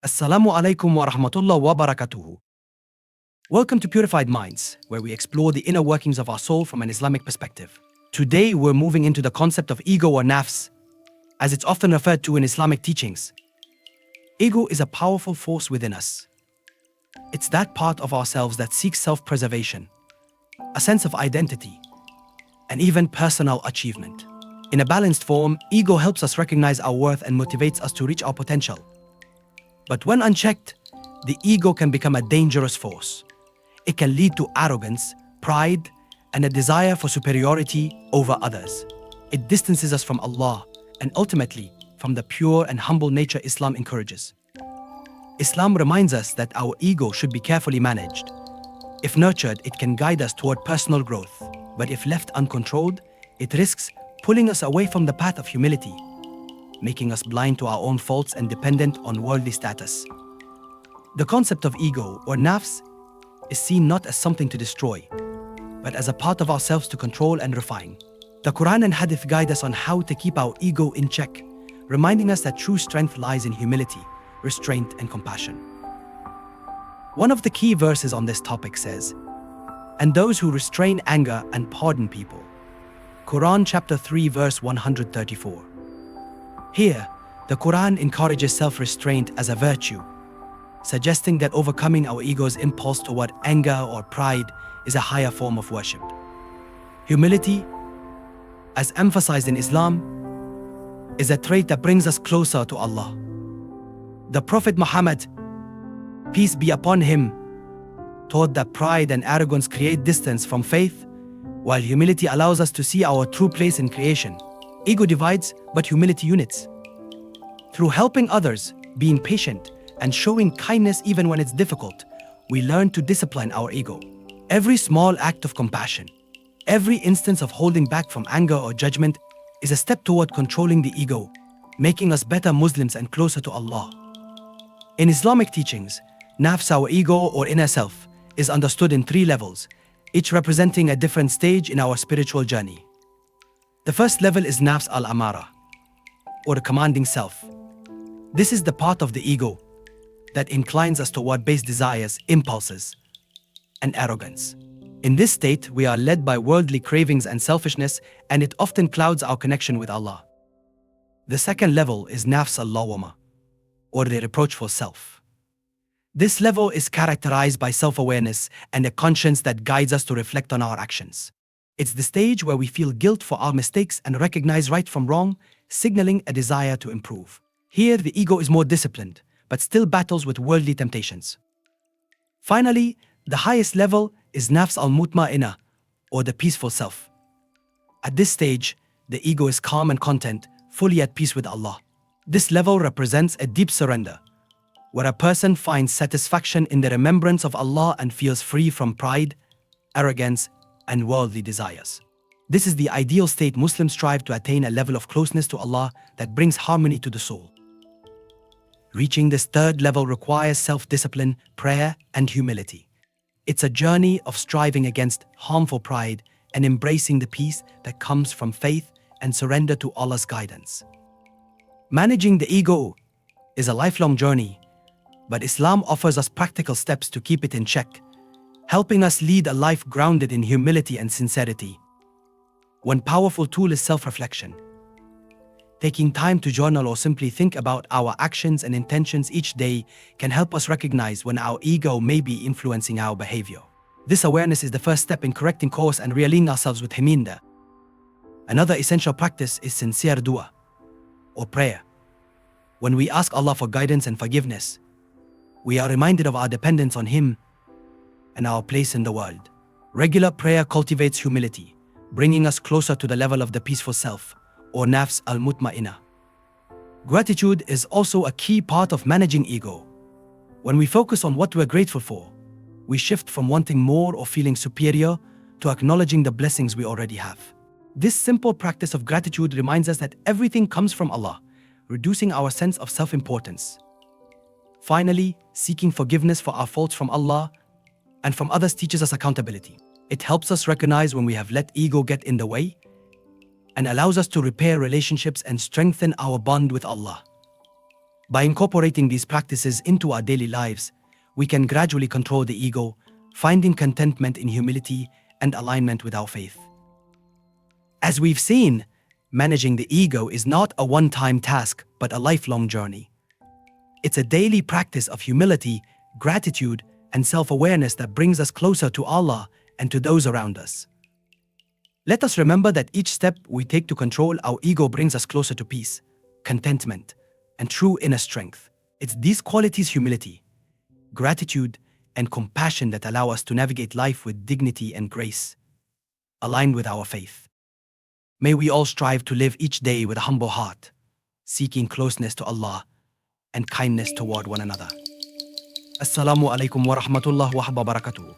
Assalamu alaikum wa rahmatullah wa barakatuhu. Welcome to Purified Minds, where we explore the inner workings of our soul from an Islamic perspective. Today, we're moving into the concept of ego or nafs, as it's often referred to in Islamic teachings. Ego is a powerful force within us. It's that part of ourselves that seeks self-preservation, a sense of identity, and even personal achievement. In a balanced form, ego helps us recognize our worth and motivates us to reach our potential. But when unchecked, the ego can become a dangerous force. It can lead to arrogance, pride, and a desire for superiority over others. It distances us from Allah and ultimately from the pure and humble nature Islam encourages. Islam reminds us that our ego should be carefully managed. If nurtured, it can guide us toward personal growth. But if left uncontrolled, it risks pulling us away from the path of humility, making us blind to our own faults and dependent on worldly status. The concept of ego, or nafs, is seen not as something to destroy, but as a part of ourselves to control and refine. The Quran and Hadith guide us on how to keep our ego in check, reminding us that true strength lies in humility, restraint, and compassion. One of the key verses on this topic says, "And those who restrain anger and pardon people." Quran chapter 3 verse 134. Here, the Quran encourages self-restraint as a virtue, suggesting that overcoming our ego's impulse toward anger or pride is a higher form of worship. Humility, as emphasized in Islam, is a trait that brings us closer to Allah. The Prophet Muhammad, peace be upon him, taught that pride and arrogance create distance from faith, while humility allows us to see our true place in creation. Ego divides, but humility unites. Through helping others, being patient, and showing kindness even when it's difficult, we learn to discipline our ego. Every small act of compassion, every instance of holding back from anger or judgment is a step toward controlling the ego, making us better Muslims and closer to Allah. In Islamic teachings, nafs, our ego or inner self, is understood in 3 levels, each representing a different stage in our spiritual journey. The first level is Nafs al-Ammarah, or the commanding self. This is the part of the ego that inclines us toward base desires, impulses, and arrogance. In this state, we are led by worldly cravings and selfishness, and it often clouds our connection with Allah. The second level is Nafs al-Lawwama, or the reproachful self. This level is characterized by self-awareness and a conscience that guides us to reflect on our actions. It's the stage where we feel guilt for our mistakes and recognize right from wrong, signaling a desire to improve. Here, the ego is more disciplined, but still battles with worldly temptations. Finally, the highest level is Nafs al-Mutma'inna, or the peaceful self. At this stage, the ego is calm and content, fully at peace with Allah. This level represents a deep surrender, where a person finds satisfaction in the remembrance of Allah and feels free from pride, arrogance, and worldly desires. This is the ideal state Muslims strive to attain, a level of closeness to Allah that brings harmony to the soul. Reaching this third level requires self-discipline, prayer, and humility. It's a journey of striving against harmful pride and embracing the peace that comes from faith and surrender to Allah's guidance. Managing the ego is a lifelong journey, but Islam offers us practical steps to keep it in check, helping us lead a life grounded in humility and sincerity. One powerful tool is self-reflection. Taking time to journal or simply think about our actions and intentions each day can help us recognize when our ego may be influencing our behavior. This awareness is the first step in correcting course and realigning ourselves with Himinda. Another essential practice is sincere dua, or prayer. When we ask Allah for guidance and forgiveness, we are reminded of our dependence on Him and our place in the world. Regular prayer cultivates humility, bringing us closer to the level of the peaceful self, or Nafs al-Mutma'inna. Gratitude is also a key part of managing ego. When we focus on what we're grateful for, we shift from wanting more or feeling superior to acknowledging the blessings we already have. This simple practice of gratitude reminds us that everything comes from Allah, reducing our sense of self-importance. Finally, seeking forgiveness for our faults from Allah and from others teaches us accountability. It helps us recognize when we have let ego get in the way and allows us to repair relationships and strengthen our bond with Allah. By incorporating these practices into our daily lives, we can gradually control the ego, finding contentment in humility and alignment with our faith. As we've seen, managing the ego is not a one-time task, but a lifelong journey. It's a daily practice of humility, gratitude, and self-awareness that brings us closer to Allah and to those around us. Let us remember that each step we take to control our ego brings us closer to peace, contentment, and true inner strength. It's these qualities, humility, gratitude, and compassion, that allow us to navigate life with dignity and grace, aligned with our faith. May we all strive to live each day with a humble heart, seeking closeness to Allah and kindness toward one another. Assalamu alaikum wa rahmatullah wa barakatuhu.